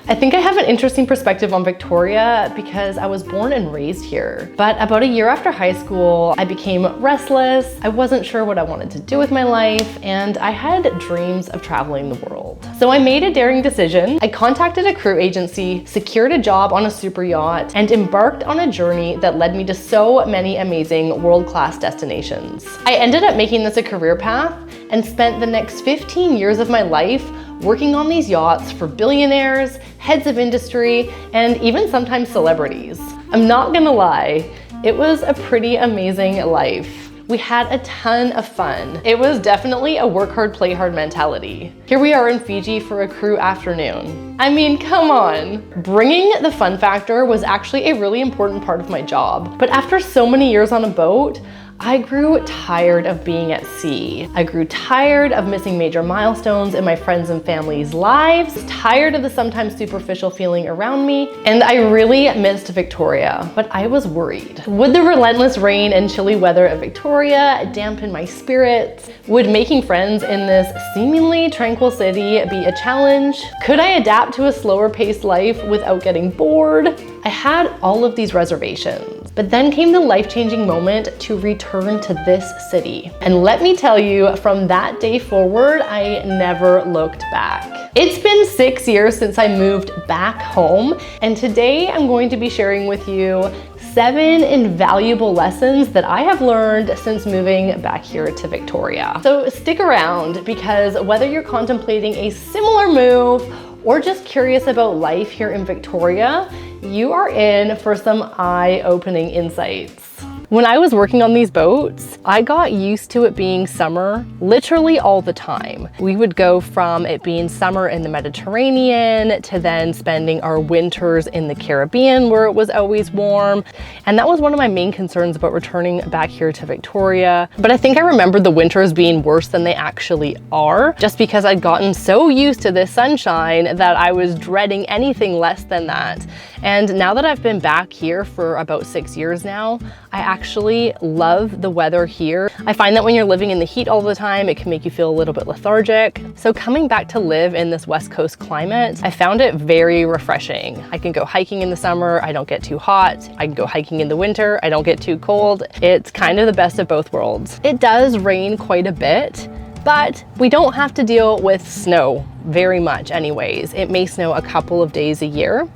I think I have an interesting perspective on Victoria because I was born and raised here. But about a year after high school, I became restless. I wasn't sure what I wanted to do with my life, and I had dreams of traveling the world. So I made a daring decision. I contacted a crew agency, secured a job on a super yacht, and embarked on a journey that led me to so many amazing world-class destinations. I ended up making this a career path and spent the next 15 years of my life working on these yachts for billionaires, heads of industry, and even sometimes celebrities. I'm not gonna lie, it was a pretty amazing life. We had a ton of fun. It was definitely a work hard, play hard mentality. Here we are in Fiji for a crew afternoon. I mean, come on. Bringing the fun factor was actually a really important part of my job. But after so many years on a boat, I grew tired of being at sea. I grew tired of missing major milestones in my friends and family's lives, tired of the sometimes superficial feeling around me, and I really missed Victoria, but I was worried. Would the relentless rain and chilly weather of Victoria dampen my spirits? Would making friends in this seemingly tranquil city be a challenge? Could I adapt to a slower paced life without getting bored? I had all of these reservations, but then came the life-changing moment to return to this city. And let me tell you, from that day forward, I never looked back. It's been 6 years since I moved back home, and today I'm going to be sharing with you 7 invaluable lessons that I have learned since moving back here to Victoria. So stick around, because whether you're contemplating a similar move or just curious about life here in Victoria, you are in for some eye-opening insights. When I was working on these boats, I got used to it being summer literally all the time. We would go from it being summer in the Mediterranean to then spending our winters in the Caribbean where it was always warm. And that was one of my main concerns about returning back here to Victoria. But I think I remembered the winters being worse than they actually are, just because I'd gotten so used to this sunshine that I was dreading anything less than that. And now that I've been back here for about 6 years now, I actually love the weather here. I find that when you're living in the heat all the time, it can make you feel a little bit lethargic. So coming back to live in this West Coast climate, I found it very refreshing. I can go hiking in the summer, I don't get too hot. I can go hiking in the winter, I don't get too cold. It's kind of the best of both worlds. It does rain quite a bit, but we don't have to deal with snow very much anyways. It may snow a couple of days a year.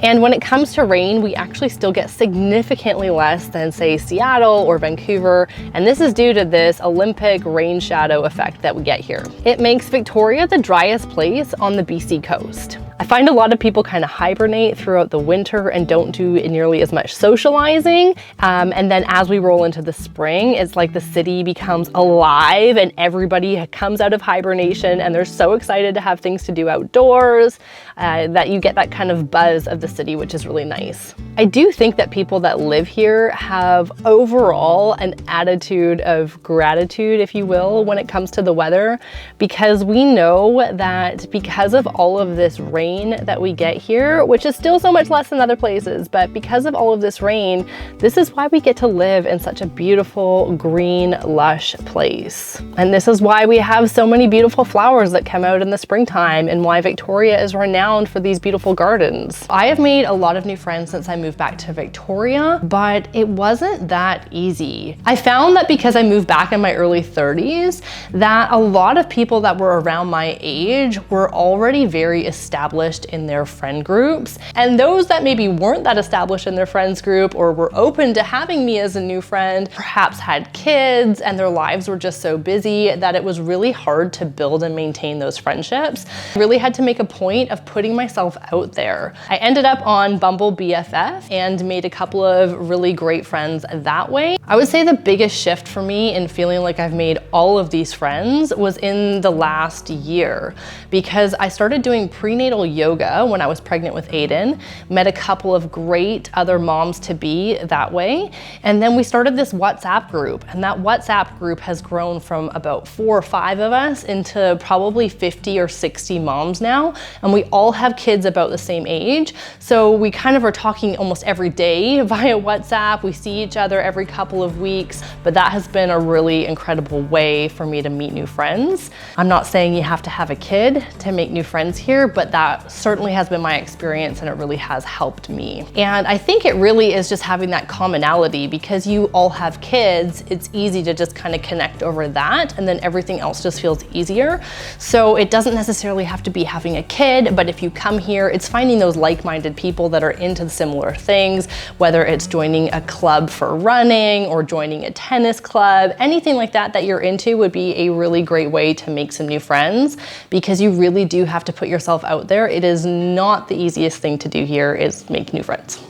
And when it comes to rain, we actually still get significantly less than, say, Seattle or Vancouver. And this is due to this Olympic rain shadow effect that we get here. It makes Victoria the driest place on the BC coast. I find a lot of people kind of hibernate throughout the winter and don't do nearly as much socializing. And then as we roll into the spring, it's like the city becomes alive and everybody comes out of hibernation and they're so excited to have things to do outdoors that you get that kind of buzz of the city, which is really nice. I do think that people that live here have overall an attitude of gratitude, if you will, when it comes to the weather, because we know that because of all of this rain that we get here, which is still so much less than other places, but because of all of this rain, this is why we get to live in such a beautiful, green, lush place. And this is why we have so many beautiful flowers that come out in the springtime and why Victoria is renowned for these beautiful gardens. I have made a lot of new friends since I moved back to Victoria, but it wasn't that easy. I found that because I moved back in my early 30s, that a lot of people that were around my age were already very established in their friend groups. And those that maybe weren't that established in their friends group or were open to having me as a new friend, perhaps had kids and their lives were just so busy that it was really hard to build and maintain those friendships. I really had to make a point of putting myself out there. I ended up on Bumble BFF and made a couple of really great friends that way. I would say the biggest shift for me in feeling like I've made all of these friends was in the last year, because I started doing prenatal yoga when I was pregnant with Aiden, met a couple of great other moms to be that way. And then we started this WhatsApp group, and that WhatsApp group has grown from about 4 or 5 of us into probably 50 or 60 moms now. And we all have kids about the same age. So we kind of are talking almost every day via WhatsApp. We see each other every couple of weeks, but that has been a really incredible way for me to meet new friends. I'm not saying you have to have a kid to make new friends here, but that That certainly has been my experience, and it really has helped me. And I think it really is just having that commonality, because you all have kids, it's easy to just kind of connect over that, and then everything else just feels easier. So it doesn't necessarily have to be having a kid, but if you come here, it's finding those like-minded people that are into similar things, whether it's joining a club for running or joining a tennis club, anything like that that you're into would be a really great way to make some new friends, because you really do have to put yourself out there. It is not the easiest thing to do here is make new friends.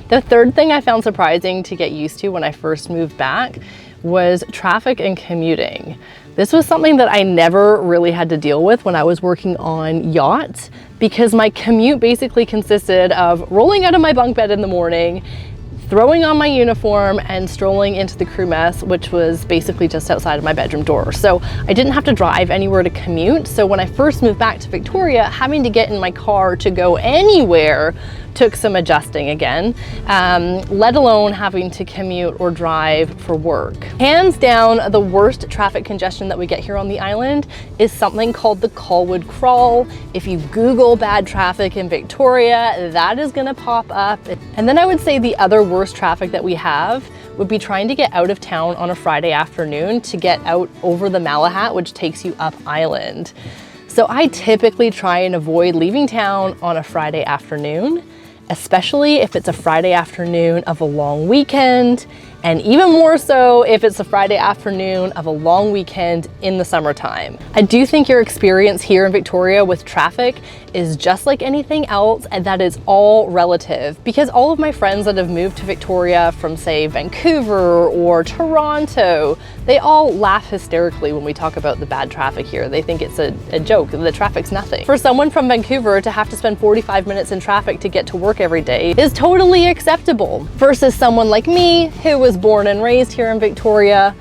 The third thing I found surprising to get used to when I first moved back was traffic and commuting. This was something that I never really had to deal with when I was working on yachts, because my commute basically consisted of rolling out of my bunk bed in the morning, throwing on my uniform, and strolling into the crew mess, which was basically just outside of my bedroom door. So I didn't have to drive anywhere to commute. So when I first moved back to Victoria, having to get in my car to go anywhere took some adjusting again, let alone having to commute or drive for work. Hands down, the worst traffic congestion that we get here on the island is something called the Colwood Crawl. If you Google bad traffic in Victoria, that is gonna pop up. And then I would say the other worst traffic that we have would be trying to get out of town on a Friday afternoon to get out over the Malahat, which takes you up island. So I typically try and avoid leaving town on a Friday afternoon, especially if it's a Friday afternoon of a long weekend, and even more so if it's a Friday afternoon of a long weekend in the summertime. I do think your experience here in Victoria with traffic is just like anything else, and that is all relative, because all of my friends that have moved to Victoria from, say, Vancouver or Toronto, they all laugh hysterically when we talk about the bad traffic here. They think it's a joke, the traffic's nothing. For someone from Vancouver to have to spend 45 minutes in traffic to get to work every day is totally acceptable, versus someone like me who was born and raised here in Victoria.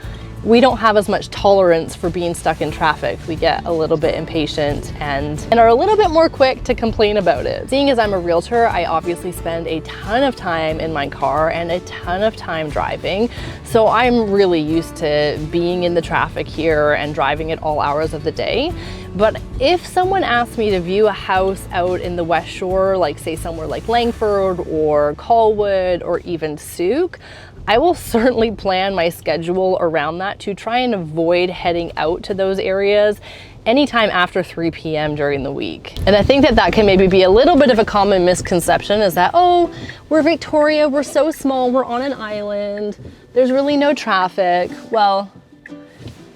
We don't have as much tolerance for being stuck in traffic. We get a little bit impatient and are a little bit more quick to complain about it. Seeing as I'm a realtor, I obviously spend a ton of time in my car and a ton of time driving. So I'm really used to being in the traffic here and driving at all hours of the day. But if someone asked me to view a house out in the West Shore, like say somewhere like Langford or Colwood or even Souk, I will certainly plan my schedule around that to try and avoid heading out to those areas anytime after 3 p.m. during the week. And I think that can maybe be a little bit of a common misconception, is that, oh, we're Victoria, we're so small, we're on an island, there's really no traffic. Well,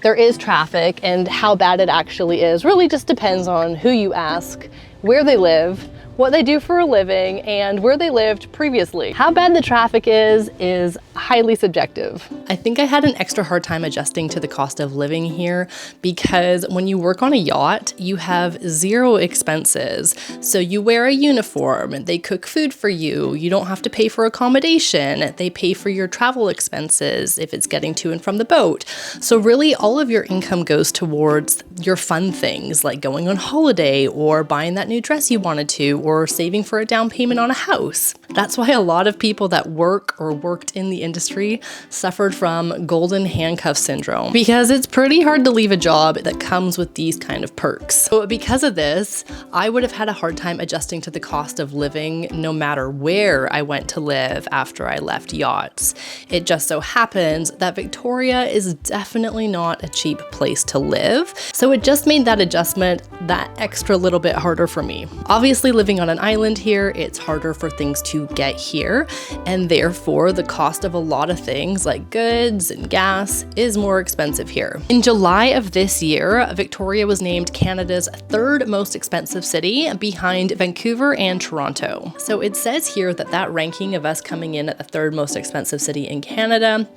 there is traffic, and how bad it actually is really just depends on who you ask, where they live, what they do for a living, and where they lived previously. How bad the traffic is highly subjective. I think I had an extra hard time adjusting to the cost of living here, because when you work on a yacht, you have zero expenses. So you wear a uniform, they cook food for you, you don't have to pay for accommodation, they pay for your travel expenses if it's getting to and from the boat. So really all of your income goes towards your fun things, like going on holiday or buying that new dress you wanted to, or saving for a down payment on a house. That's why a lot of people that work or worked in the industry suffered from golden handcuff syndrome, because it's pretty hard to leave a job that comes with these kind of perks. So because of this, I would have had a hard time adjusting to the cost of living no matter where I went to live after I left yachts. It just so happens that Victoria is definitely not a cheap place to live, so it just made that adjustment that extra little bit harder for me. Obviously, living on an island here, it's harder for things to get here, and therefore the cost of a lot of things like goods and gas is more expensive here. In July of this year, Victoria was named Canada's third most expensive city, behind Vancouver and Toronto. So it says here that that ranking of us coming in at the third most expensive city in Canada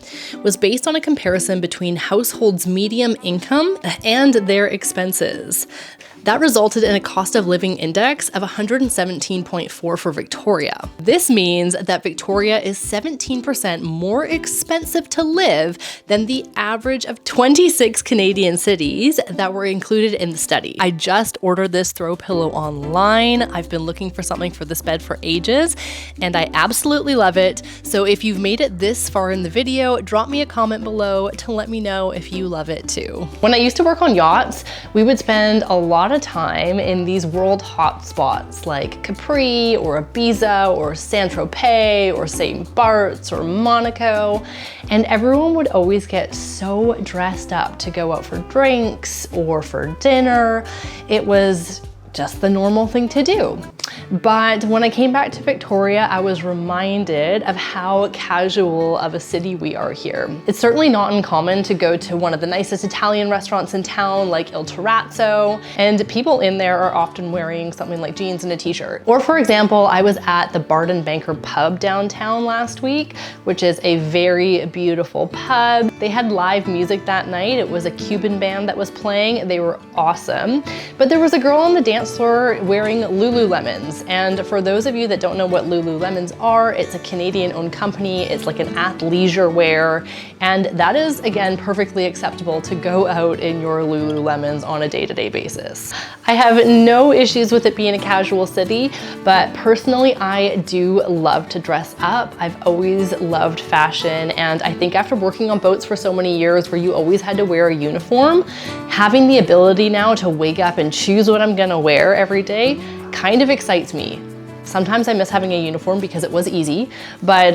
was based on a comparison between households' median income and their expenses. That resulted in a cost of living index of 117.4 for Victoria. This means that Victoria is 17% more expensive to live than the average of 26 Canadian cities that were included in the study. I just ordered this throw pillow online. I've been looking for something for this bed for ages, and I absolutely love it. So if you've made it this far in the video, drop me a comment below to let me know if you love it too. When I used to work on yachts, we would spend a lot lot of time in these world hotspots like Capri or Ibiza or Saint-Tropez or St. Bart's or Monaco, and everyone would always get so dressed up to go out for drinks or for dinner. It was just the normal thing to do. But when I came back to Victoria, I was reminded of how casual of a city we are here. It's certainly not uncommon to go to one of the nicest Italian restaurants in town, like Il Terrazzo, and people in there are often wearing something like jeans and a t-shirt. Or for example, I was at the Barden Banker pub downtown last week, which is a very beautiful pub. They had live music that night. It was a Cuban band that was playing. They were awesome. But there was a girl on the dance floor wearing Lululemons. And for those of you that don't know what Lululemons are, it's a Canadian-owned company. It's like an athleisure wear. And that is, again, perfectly acceptable to go out in your Lululemons on a day-to-day basis. I have no issues with it being a casual city, but personally, I do love to dress up. I've always loved fashion. And I think after working on boats for so many years where you always had to wear a uniform, having the ability now to wake up and choose what I'm gonna wear every day kind of excites me. Sometimes I miss having a uniform because it was easy, but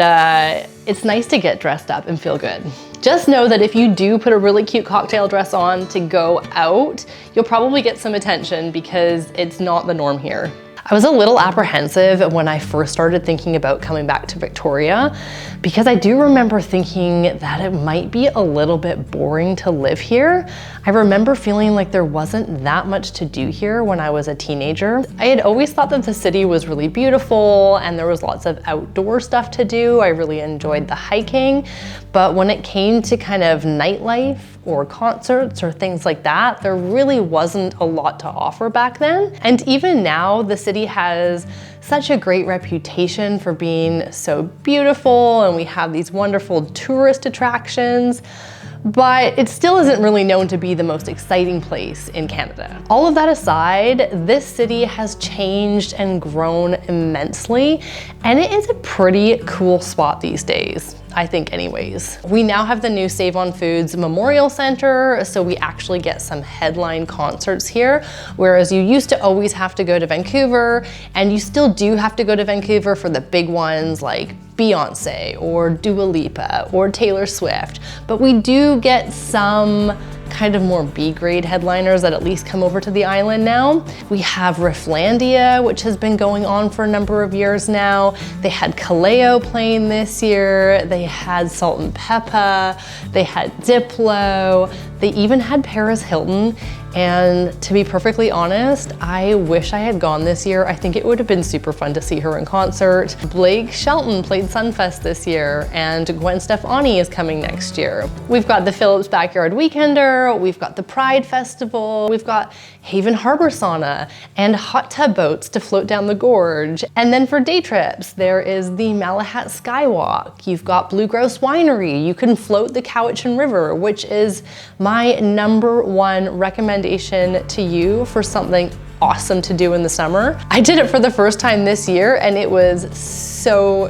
it's nice to get dressed up and feel good. Just know that if you do put a really cute cocktail dress on to go out, you'll probably get some attention because it's not the norm here. I was a little apprehensive when I first started thinking about coming back to Victoria because I do remember thinking that it might be a little bit boring to live here. I remember feeling like there wasn't that much to do here when I was a teenager. I had always thought that the city was really beautiful and there was lots of outdoor stuff to do. I really enjoyed the hiking, but when it came to kind of nightlife or concerts or things like that, there really wasn't a lot to offer back then. And even now, the city has such a great reputation for being so beautiful, and we have these wonderful tourist attractions, but it still isn't really known to be the most exciting place in Canada. All of that aside, this city has changed and grown immensely, and it is a pretty cool spot these days, I think anyways. We now have the new Save on Foods Memorial Center, so we actually get some headline concerts here, whereas you used to always have to go to Vancouver, and you still do have to go to Vancouver for the big ones like Beyonce or Dua Lipa or Taylor Swift, but we do get some kind of more B-grade headliners that at least come over to the island now. We have Rifflandia, which has been going on for a number of years now. They had Kaleo playing this year. They had Salt and Peppa. They had Diplo. They even had Paris Hilton. And to be perfectly honest, I wish I had gone this year. I think it would have been super fun to see her in concert. Blake Shelton played Sunfest this year, and Gwen Stefani is coming next year. We've got the Phillips Backyard Weekender, we've got the Pride Festival, we've got Haven Harbor Sauna, and hot tub boats to float down the gorge. And then for day trips, there is the Malahat Skywalk. You've got Blue Grouse Winery. You can float the Cowichan River, which is my #1 recommendation to you for something awesome to do in the summer. I did it for the first time this year and it was so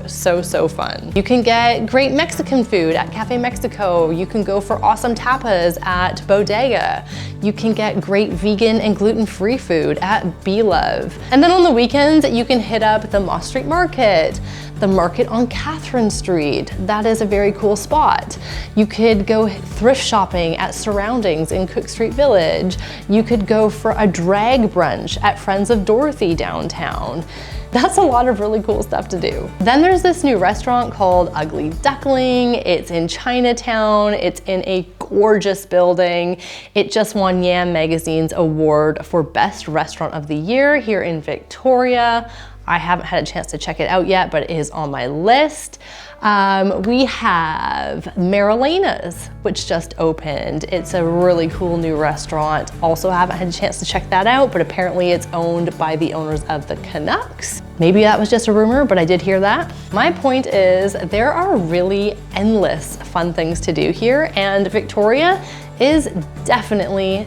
fun. You can get great Mexican food at Cafe Mexico. You can go for awesome tapas at Bodega. You can get great vegan and gluten-free food at Belove. And then on the weekends, you can hit up the Moss Street Market, the market on Catherine Street. That is a very cool spot. You could go thrift shopping at Surroundings in Cook Street Village. You could go for a drag brunch at Friends of Dorothy downtown. That's a lot of really cool stuff to do. Then there's this new restaurant called Ugly Duckling. It's in Chinatown. It's in a gorgeous building. It just won Yam Magazine's award for Best Restaurant of the Year here in Victoria. I haven't had a chance to check it out yet, but it is on my list. We have Marilena's, which just opened. It's a really cool new restaurant. Also haven't had a chance to check that out, but apparently it's owned by the owners of the Canucks. Maybe that was just a rumor, but I did hear that. My point is there are really endless fun things to do here, and Victoria is definitely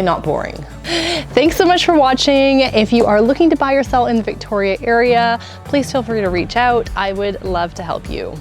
not boring. Thanks so much for watching. If you are looking to buy or sell in the Victoria area, please feel free to reach out. I would love to help you.